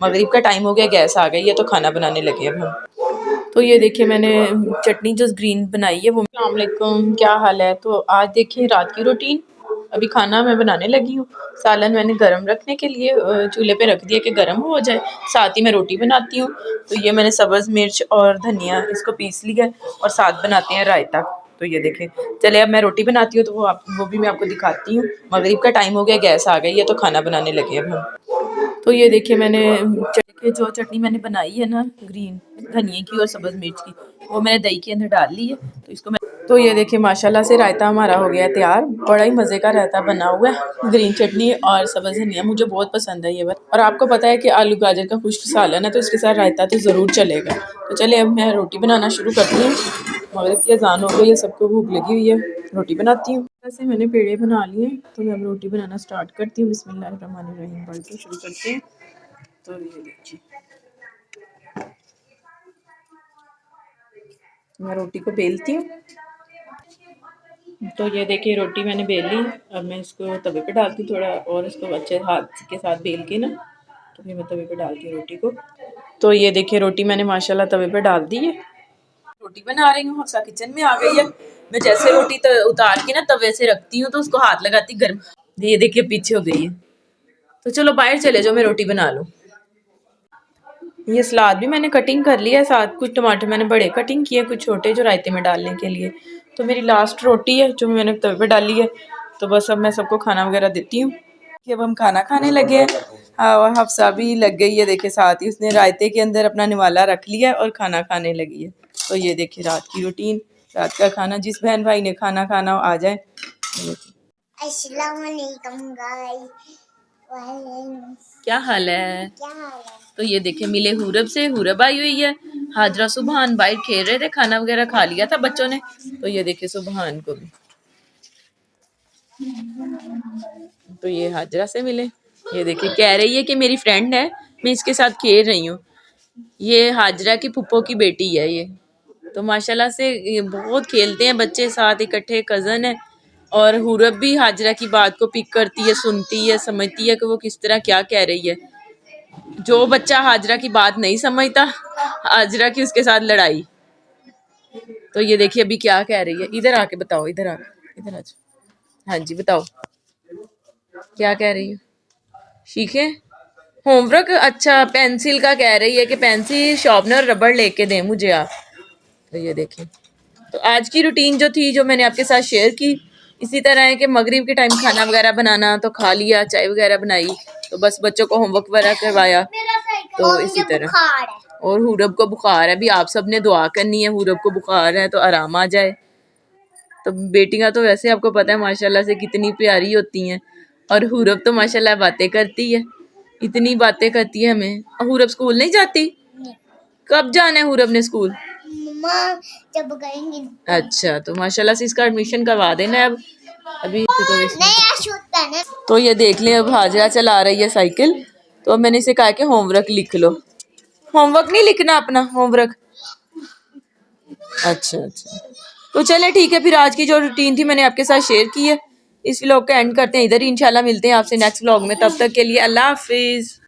मगरिब का टाइम हो गया, गैस आ गई है तो खाना बनाने लगे अब हम। तो ये देखिए मैंने चटनी जो ग्रीन बनाई है वो। अस्सलाम वालेकुम, क्या हाल है। तो आज देखिए रात की रूटीन। अभी खाना मैं बनाने लगी हूँ। सालन मैंने गरम रखने के लिए चूल्हे पे रख दिया कि गरम हो जाए, साथ ही मैं रोटी बनाती हूँ। तो ये मैंने सब्ज़ मिर्च और धनिया इसको पीस लिया और साथ बनाते हैं रायता। तो ये देखें, चले अब मैं रोटी बनाती हूँ तो वो भी मैं आपको दिखाती हूँ। मगरिब का टाइम हो गया, गैस आ गई है तो खाना बनाने लगे अब हम। तो ये देखिए मैंने जो चटनी मैंने बनाई है ना ग्रीन धनिया की और सब्ज़ मिर्च की, वो मैंने दही के अंदर डाल ली है। तो इसको मैं तो ये देखिए माशाल्लाह से रायता हमारा हो गया तैयार। बड़ा ही मज़े का रायता बना हुआ है, ग्रीन चटनी और सब्ज़ धनिया मुझे बहुत पसंद है ये बात। और आपको पता है कि आलू गाजर का खुश्क सालन है तो इसके साथ रायता तो ज़रूर चलेगा। तो चले अब मैं रोटी बनाना शुरू करती हूँ। मगरिब की अज़ान हो गई है, सबको भूख लगी हुई है, रोटी बनाती हूँ। ऐसे मैंने पेड़े बना लिए तो मैं अब रोटी बनाना स्टार्ट करती हूँ। बिस्मिल्लाहिर्रहमानिर्रहीम पढ़ के शुरू करते हैं। तो ये देखिए मैं रोटी को बेलती हूँ। तो ये देखिए रोटी मैंने बेल ली। अब मैं इसको तवे पे डालती हूँ थोड़ा और इसको अच्छे हाथ के साथ बेल के ना, तो फिर मैं तवे पे डालती हूँ रोटी को। तो ये देखिए रोटी मैंने माशाल्लाह तवे पे डाल दी है। रोटी बना रही हूँ, हफ्सा किचन में आ गई है। मैं जैसे रोटी उतार के ना तवे से रखती हूँ तो उसको हाथ लगाती गर्म, ये देखिए पीछे हो गई है। तो चलो बाहर चले जाओ, मैं रोटी बना लूँ। ये सलाद भी मैंने कटिंग कर लिया है, साथ कुछ टमाटर मैंने बड़े कटिंग किए, कुछ छोटे जो रायते में डालने के लिए। तो मेरी लास्ट रोटी है जो मैंने तवे पे डाली है। तो बस अब मैं सबको खाना वगैरह देती हूँ कि अब हम खाना खाने लगे हैं। हाँ, और हफ्सा भी लग गई है, देखिए साथ ही उसने रायते के अंदर अपना निवाला रख लिया और खाना खाने लगी है। तो ये देखिए रात की रूटीन, रात का खाना। जिस बहन भाई ने खाना खाना आ जाए। अस्सलाम वालेकुम गाइस, क्या हाल है। तो ये देखिए मिले हुरब से, हुरब आई हुई है। हाजरा सुबहान बाहर खेल रहे थे, खाना वगैरह खा लिया था बच्चों ने। तो ये देखिए सुबहान को भी, तो ये हाजरा से मिले। ये देखिए कह रही है कि मेरी फ्रेंड है, मैं इसके साथ खेल रही हूँ। ये हाजरा की फुप्पो की बेटी है ये। तो माशाल्लाह से ये बहुत खेलते हैं बच्चे साथ इकट्ठे, कज़न है। और हुरब भी हाजरा की बात को पिक करती है, सुनती है, समझती है कि वो किस तरह क्या कह रही है। जो बच्चा हाजरा की बात नहीं समझता, हाजरा की उसके साथ लड़ाई। तो ये देखिए अभी क्या कह रही है, इधर आके बताओ, इधर आ हाँ जी बताओ क्या कह रही है। सीखे होमवर्क, अच्छा पेंसिल का कह रही है कि पेंसिल शार्पनर रबड़ लेके दें मुझे आप। तो ये देखें, तो आज की रूटीन जो थी जो मैंने आपके साथ शेयर की, इसी तरह है कि मगरिब के टाइम खाना वगैरह बनाना तो खा लिया, चाय वगैरह बनाई, तो बस बच्चों को होमवर्क वगैरह करवाया। तो इसी तरह, और हुरब को बुखार है, अभी आप सब ने दुआ करनी है, हुरब को बुखार है तो आराम आ जाए। तो बेटियां तो वैसे आपको पता है माशाल्लाह से कितनी प्यारी होती हैं, और हुरब तो माशाल्लाह बातें करती है, इतनी बातें करती है हमें। और हुरब स्कूल नहीं जाती? कब जाना है हुरब ने स्कूल? जब गएंगे। अच्छा, तो माशाल्लाह से इसका एडमिशन करवा देना अब। अभी तो ये देख लें, अब हाजरा चला रही है साइकिल। तो अब मैंने इसे कहा कि होमवर्क लिख लो। होमवर्क नहीं लिखना अपना, होमवर्क। अच्छा अच्छा, तो चले ठीक है, फिर आज की जो रूटीन थी मैंने आपके साथ शेयर की है। इस व्लॉग का एंड करते हैं इधर ही, इंशाल्लाह मिलते हैं आपसे नेक्स्ट व्लॉग में। तब तक के लिए अल्लाह हाफिज।